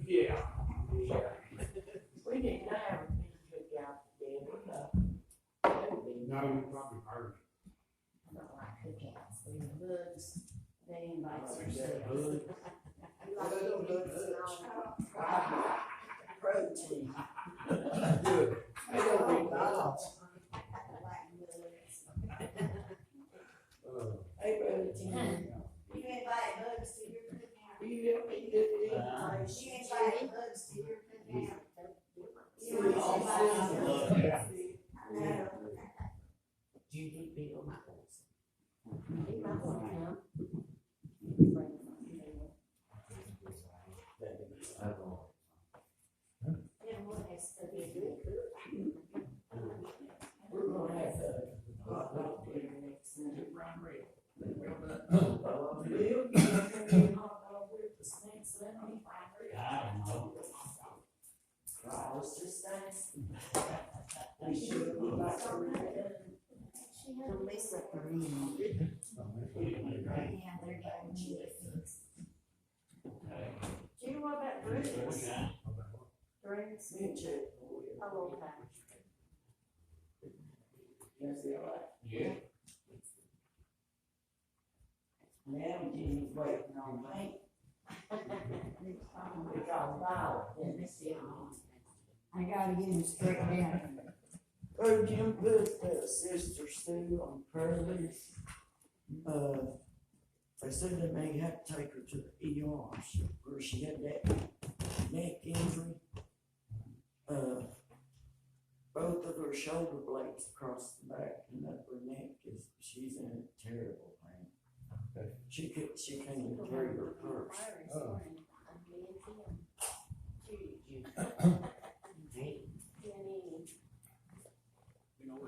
Yeah. We didn't have a big cookout together, No, you probably heard. I don't like cookouts, the bugs, they invite themselves. Protein. Good. They don't eat dogs. Hey, protein. You invite bugs to your cookout. You help me do it. You invite bugs to your cookout. You You want all somebody sound to- good. I know. Judy Bill Michaels. He might want to come. Then we'll have to be good. We're gonna have a hot dog dinner next Sunday. Bill, you gonna be hot dog with us next Sunday? I don't know. I was just asking. We should be like Lisa Green. Yeah, they're getting cheese. Do you know about drinks? Drinks? Me too. Oh, okay. Yes, they are. Yeah. Now Jimmy's waiting on me. We got Violet in this city. I gotta get him straight down. Oh, Jim put Sister Sue on Curly's. They said they may have to take her to the ER, where she had that neck injury. Both of her shoulder blades across the back and up her neck she's in a terrible pain. She can't even carry her purse. Oh.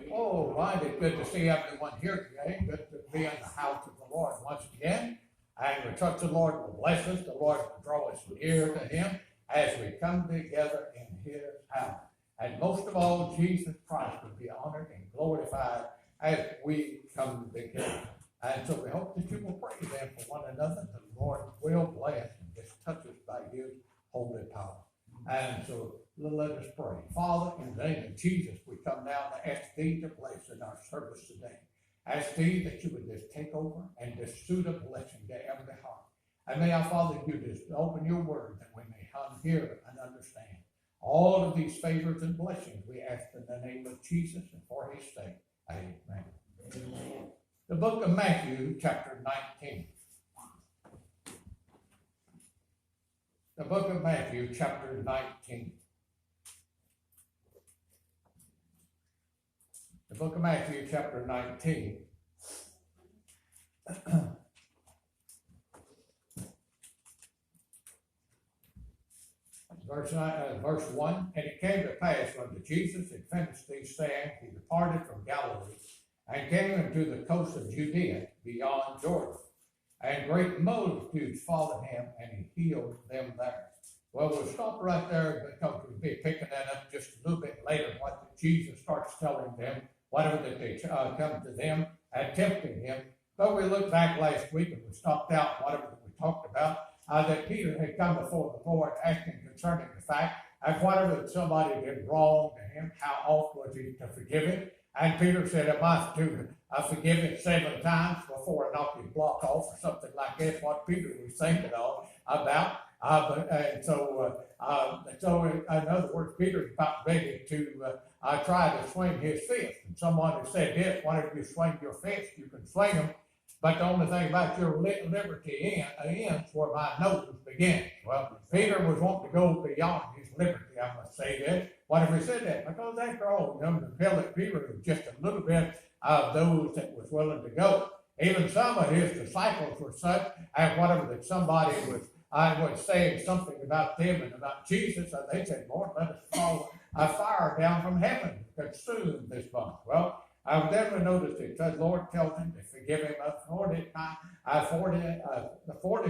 Oh, right, it's good to see everyone here today, good to be in the house of the Lord once again. And we trust the Lord will bless us, the Lord will draw us near to Him as we come together in His house. And most of all, Jesus Christ will be honored and glorified as we come together. And so we hope that you will pray then for one another, that the Lord will bless and just touch us by His holy power. And so let us pray. Father, in the name of Jesus, we come now to ask Thee to bless in our service today. Ask Thee that you would just take over and just soothe a blessing to every heart. And may our Father, you just open your word that we may hear and understand. All of these favors and blessings we ask in the name of Jesus and for His sake. Amen. Amen. The book of Matthew, chapter 19. The book of Matthew, chapter 19. The book of Matthew, chapter 19. Verse 1, and it came to pass when Jesus had finished these sayings, he departed from Galilee and came into the coast of Judea beyond Jordan. And great multitudes followed him, and he healed them there. Well, we'll stop right there because we'll be picking that up just a little bit later, what Jesus starts telling them, whatever that they come to them and tempting him. But we looked back last week and we stopped out whatever that we talked about, that Peter had come before the Lord asking concerning the fact of whatever that somebody did wrong to him, how oft was he to forgive it? And Peter said, am I to forgive it 7 times before I knock his block off or something like that? What Peter was thinking about. So in other words, Peter's about ready to try to swing his fist. And someone has said this, whenever you swing your fist, you can swing them. But the only thing about your liberty ends where my nose begins. Well, Peter was wanting to go beyond his liberty, I must say this. Whatever he said that, because after all, the Philip Peter was just a little bit of those that was willing to go. Even some of his disciples were such, and whatever that somebody was saying something about them and about Jesus, and they said, Lord, let us fall a fire down from heaven to consume this bunch. Well, I would never notice it. The Lord tells him to forgive him 40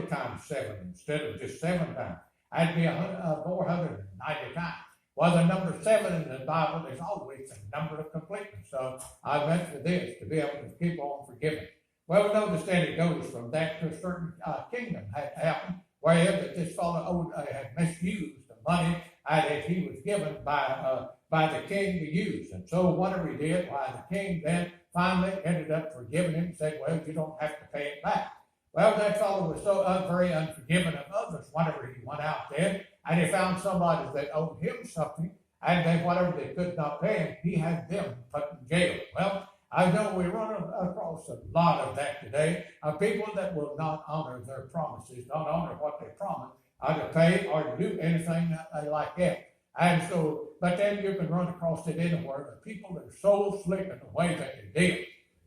times 7 instead of just 7 times. That'd be 490 times. Well, the number 7 in the Bible is always a number of completeness. So I meant for this, to be able to keep on forgiving. Well, notice that it goes from that to a certain kingdom had happened. whereas this fellow had misused the money that he was given by the king to use. And so whatever he did, why the king then finally ended up forgiving him and said, well, you don't have to pay it back. Well, that fellow was so very unforgiving of others whenever he went out there and he found somebody that owed him something, and then whatever they could not pay him, he had them put in jail. Well, I know we run across a lot of that today, of people that will not honor their promises, not honor what they promise, to pay or to do anything that they like that. And so, but then you can run across it anywhere, the people that are so slick in the way that they deal.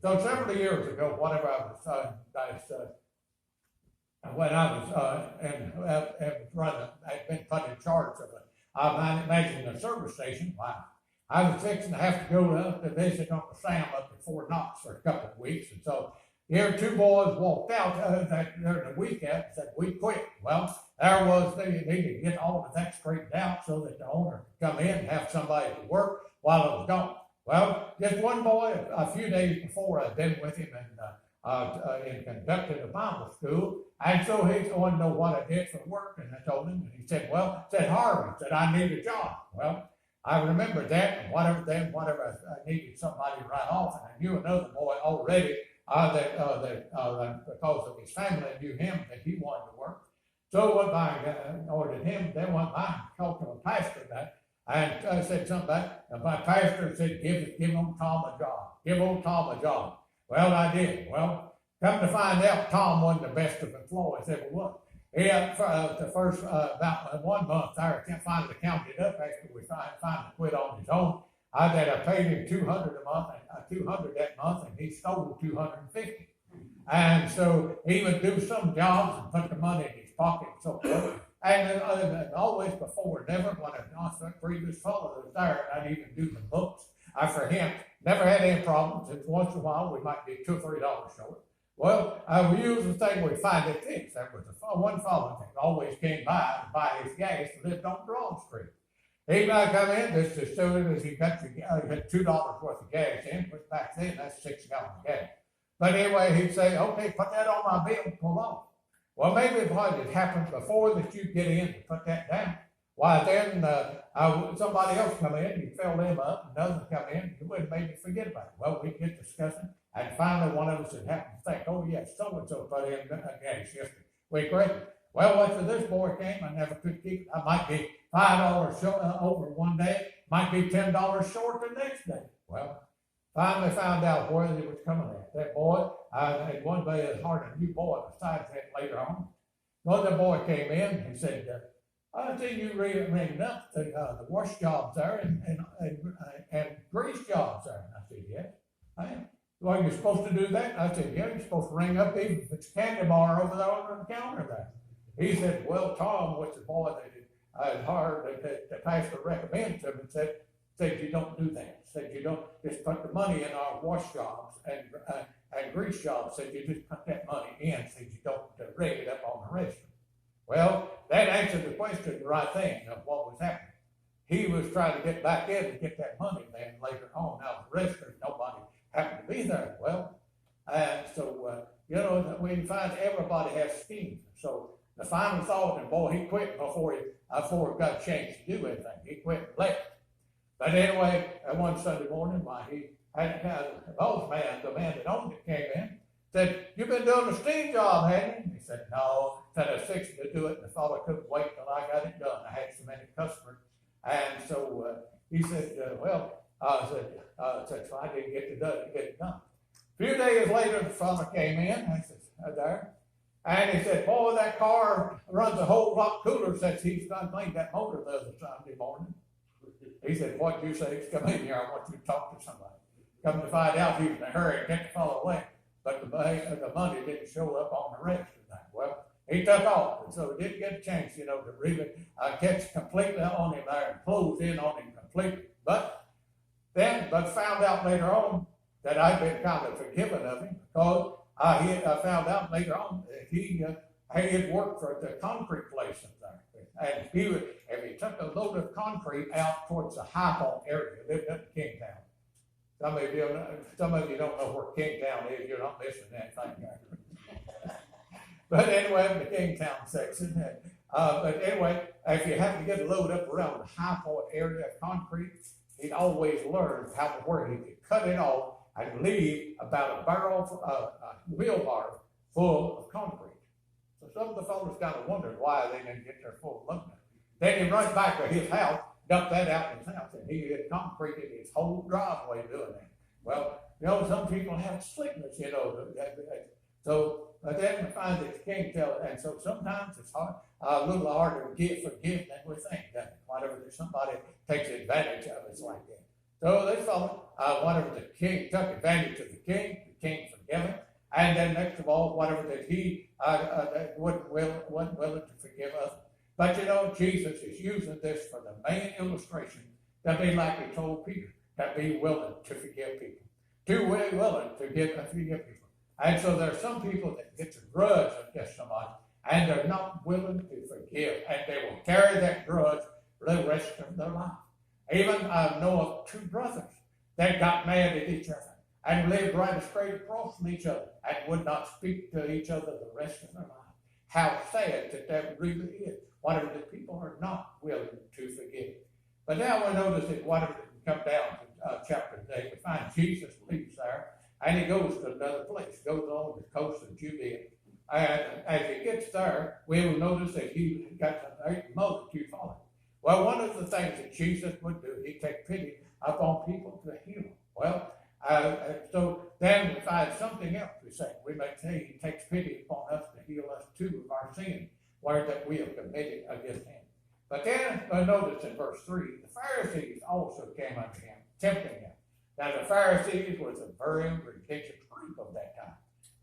So several years ago, whatever I was when I was I'd been put in charge of it. I imagine the service station. Wow. I was fixing to have to go up to visit Uncle Sam up at Fort Knox for a couple of weeks. And so here two boys walked out during the weekend and said, we quit. Well, there was, they needed to get all of that straightened out so that the owner could come in and have somebody to work while I was gone. Well, just one boy, a few days before I'd been with him and conducted a Bible school. And so he wanted to know what I did for work. And I told him, and he said, Harvey, said, I need a job. Well, I remembered that, and whatever I needed somebody right off, and I knew another boy already because of his family knew him that he wanted to work. So I went by and ordered him. Then went by and talked to a pastor that, and I said something about, and my pastor said, give old Tom a job. Give old Tom a job. Well, I did. Well, come to find out, Tom wasn't the best of employees ever was. He had the first about 1 month there, I finally counted up after we finally quit on his own. I paid him $200 a month, $200 that month, and he stole $250. And so he would do some jobs and put the money in his pocket and so forth. And always before, never when a previous fellow was there, I'd even do the books for him. Never had any problems. And once in a while, we might be $2 or $3 short. Well, we used the thing we find it fixed. There was one fellow that always came by to buy his gas, lived on Broad Street. He might come in just as soon as he got $2 worth of gas in, which back then that's 6 gallons of gas. But anyway, he'd say, okay, put that on my bill, pull off. Well, maybe what had happened before that you get in to put that down. Why then somebody else come in, you fill them up, another come in, you wouldn't make me forget about it. Well, we get discussing. And finally, one of us had happened to think, oh, yes, so-and-so put in gas yesterday. We agreed. Well, after this boy came, I never could keep it. I might be $5 over one day, might be $10 short the next day. Well, finally found out where they was coming at. That boy, and one day I hired a new boy besides that later on. Another boy came in and said, I see you ringing up the wash jobs there and grease jobs there. And I said, yes, I am. Well, you're supposed to do that? I said, yeah, you're supposed to ring up even if it's a candy bar over there on the counter there. He said, well, Tom, which the boy that I had hired, that the pastor recommended to him, and said you don't do that. Said you don't just put the money in our wash jobs and grease jobs. Said you just put that money in. Said you don't rig it up on the register. Well, that answered the question, the right thing of what was happening. He was trying to get back in to get that money then later on. Now the register, nobody happened to be there. Well, and so, we find everybody has schemes. So the final thought, and boy, he quit before he got a chance to do anything. He quit and left. But anyway, one Sunday morning, he had the boss man, the man that owned it, came in, said, you've been doing the steam job, haven't you? He said, no. Said I was fixing to do it, and the fellow couldn't wait till I got it done. I had so many customers. And so he said, I said, so I didn't get it done. A few days later, the fellow came in. I said, there. And he said, boy, that car runs a whole lot cooler since he's done cleaned that motor the other Sunday morning. He said, what'd you say? Come in here. I want you to talk to somebody. Come to find out he was in a hurry and get the fellow away. But the money didn't show up on the register. Well, he took off. And so he didn't get a chance, to really catch completely on him there and close in on him completely. But found out later on that I'd been kind of forgiven of him because I found out later on that he had worked for the concrete place up there. And if he took a load of concrete out towards the High Point area, lived up in Kingtown. Some of you don't know where Kingtown is. You're not missing anything there. But anyway, the Kingstown section. But anyway, if you have to get a load up around the high point area of concrete, he'd always learned how to where he could cut it off and leave about a barrel, wheelbarrow full of concrete. So some of the fellows kind of wondered why they didn't get their full load. Then he runs back to his house, dumped that out in his house, and he had concreted his whole driveway doing that. Well, some people have slickness, So, but then we find that you can't tell, and so sometimes it's hard, a little harder to forgive than we think, whenever there's somebody takes advantage of us like that. So this fellow, whenever the king took advantage of the king forgave him, and then next of all, whatever that he wasn't willing to forgive us. But Jesus is using this for the main illustration to be like he told Peter, to be willing to forgive people, to be willing to forgive people. And so there are some people that get a grudge against somebody, and they're not willing to forgive, and they will carry that grudge the rest of their life. Even I know of two brothers that got mad at each other and lived right straight across from each other and would not speak to each other the rest of their life. How sad that really is, whatever the people are not willing to forgive. But now we notice that whatever we come down to chapter 8, we find Jesus leaves there, and he goes to another place, goes on the coast of Judea. And as he gets there, we will notice that he got a great multitude following. Well, one of the things that Jesus would do, he'd take pity upon people to heal them. Well, so then we find something else we say. We may say he takes pity upon us to heal us too of our sin, where that we have committed against him. But then notice in verse 3, the Pharisees also came unto him, tempting him. Now the Pharisees was a very religious group of that time.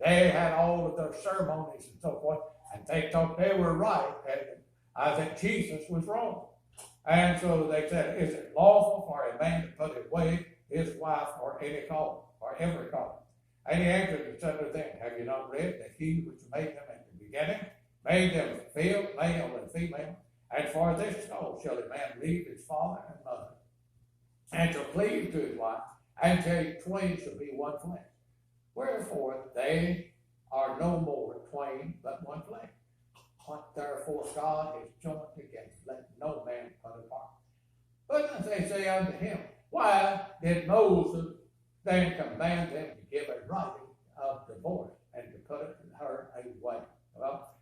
They had all of their ceremonies and so forth, and they thought they were right, and that Jesus was wrong. And so they said, is it lawful for a man to put away his wife for any cause, or every cause? And he answered and said to them, have you not read that he which made them at the beginning made them male and female? And for this cause shall a man leave his father and mother, and shall cleave to his wife, and they twain shall be one flesh. Wherefore they are no more twain but one flesh. What therefore God has joined together, let no man put apart. But they say unto him, why did Moses then command them to give a writing of divorce and to put her away? Well,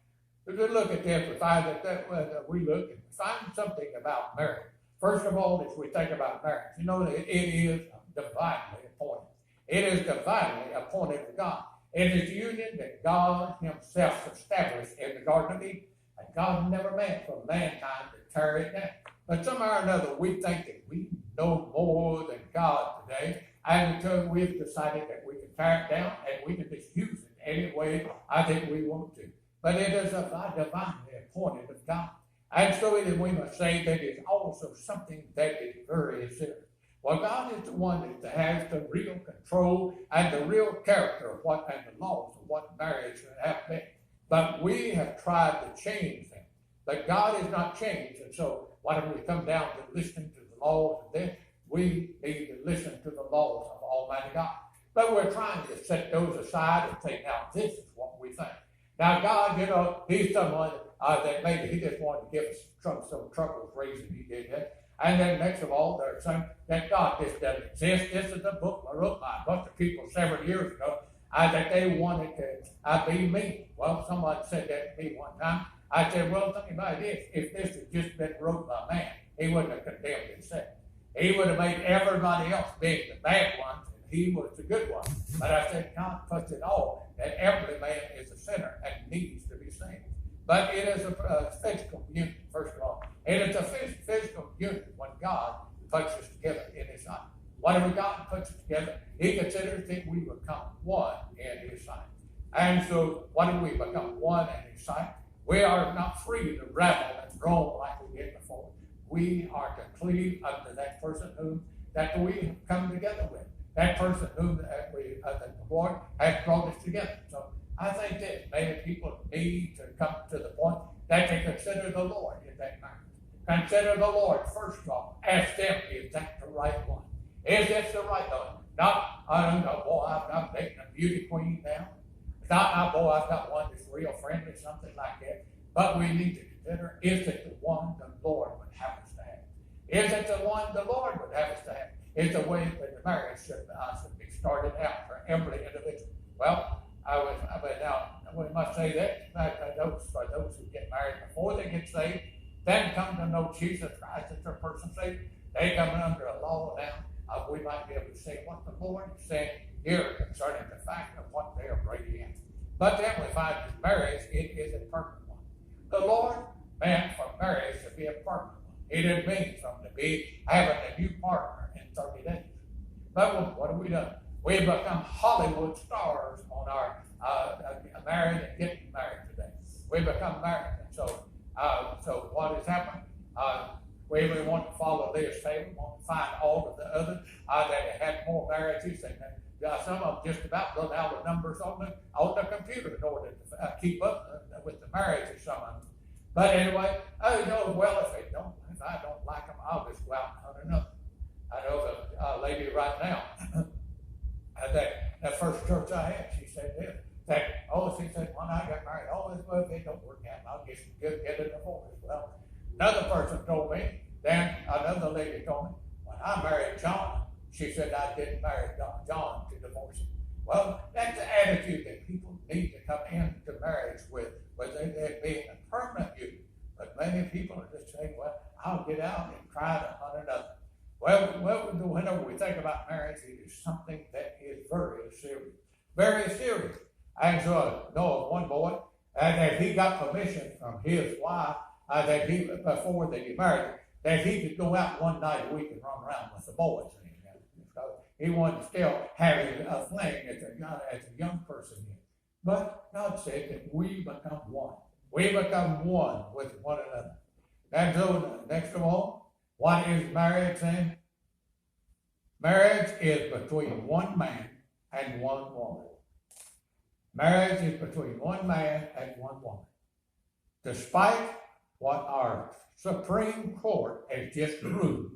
if we look at this, we find that we look and find something about marriage. First of all, as we think about marriage, it is divinely appointed. It is divinely appointed of God. It is a union that God himself established in the Garden of Eden. And God never meant for mankind to tear it down. But somehow or another, we think that we know more than God today. And until we've decided that we can tear it down and we can just use it any way I think we want to. But it is divinely appointed of God. And so we must say that it's also something that is very serious. Well, God is the one that has the real control and the real character of what and the laws of what marriage should have been. But we have tried to change them. But God is not changed. And so whenever we come down to listening to the laws of this, we need to listen to the laws of Almighty God. But we're trying to set those aside and say, now this is what we think. Now God, he's someone that maybe he just wanted to give us some trouble reason he did that. And then next of all, there's some that God just doesn't exist. This is a book wrote by a bunch of people several years ago that they wanted to be me. Well, someone said that to me one time. I said, well, think about this. If this had just been wrote by man, he wouldn't have condemned himself. He would have made everybody else being the bad ones, and he was the good one. But I said, God puts it all that every man is a sinner and needs to be saved. But it is a physical union, first of all. It is a physical union when God puts us together in his sight. Whenever God puts us together, he considers that we become one in his sight. And so, when we become one in his sight, we are not free to rebel and roam like we did before. We are to cleave unto that person that we have come together with. That person whom that the Lord has brought us together. So I think that many people need to come to the point that they consider the Lord in that matter. Consider the Lord first of all. Ask them, is that the right one? Is this the right one? Not, I don't know, boy, I'm dating a beauty queen now. Boy, I've got one that's real friendly, something like that. But we need to consider, is it the one the Lord would have us to have? Is it the one the Lord would have us to have? Is the way that the marriage should be started out for every individual? Well, now, we must say that, for those who get married before they get saved, then come to know Jesus Christ as their personal Savior, they come under a law now. We might be able to say what the Lord is saying here concerning the fact of what they are bringing in. But then we find that marriage, it is a permanent one. The Lord meant for marriage to be a permanent one. He didn't mean for them to be having a new partner in 30 days. But what have we done? We've become Hollywood stars on our married and getting married today. We've become married. And so what has happened? We want to follow this table, want to find all of the others that had more marriages, and some of them just about run out of numbers on the computer in order to keep up with the marriage of some of them. But anyway, well, if I don't like them, I'll just go out and hunt another. I know the lady right now, that first church I had, she said this, she said, when I got married, it don't work out, I'll just get a divorce. Well, another person told me, then another lady told me, when I married John, she said I didn't marry John to divorce him. Well, that's the attitude that people need to come into marriage with they being a permanent union. But many people are just saying, well, I'll get out and try to hunt another. Well, whenever we think about marriage, it is something that is very serious. Very serious. And so I know of one boy, and that he got permission from his wife, before they get married, that he could go out one night a week and run around with the boys. He wanted to still have a fling as a young person. But God said that we become one. We become one with one another. And so, next of all, what is marriage then? Marriage is between one man and one woman. Marriage is between one man and one woman. Despite what our Supreme Court has just ruled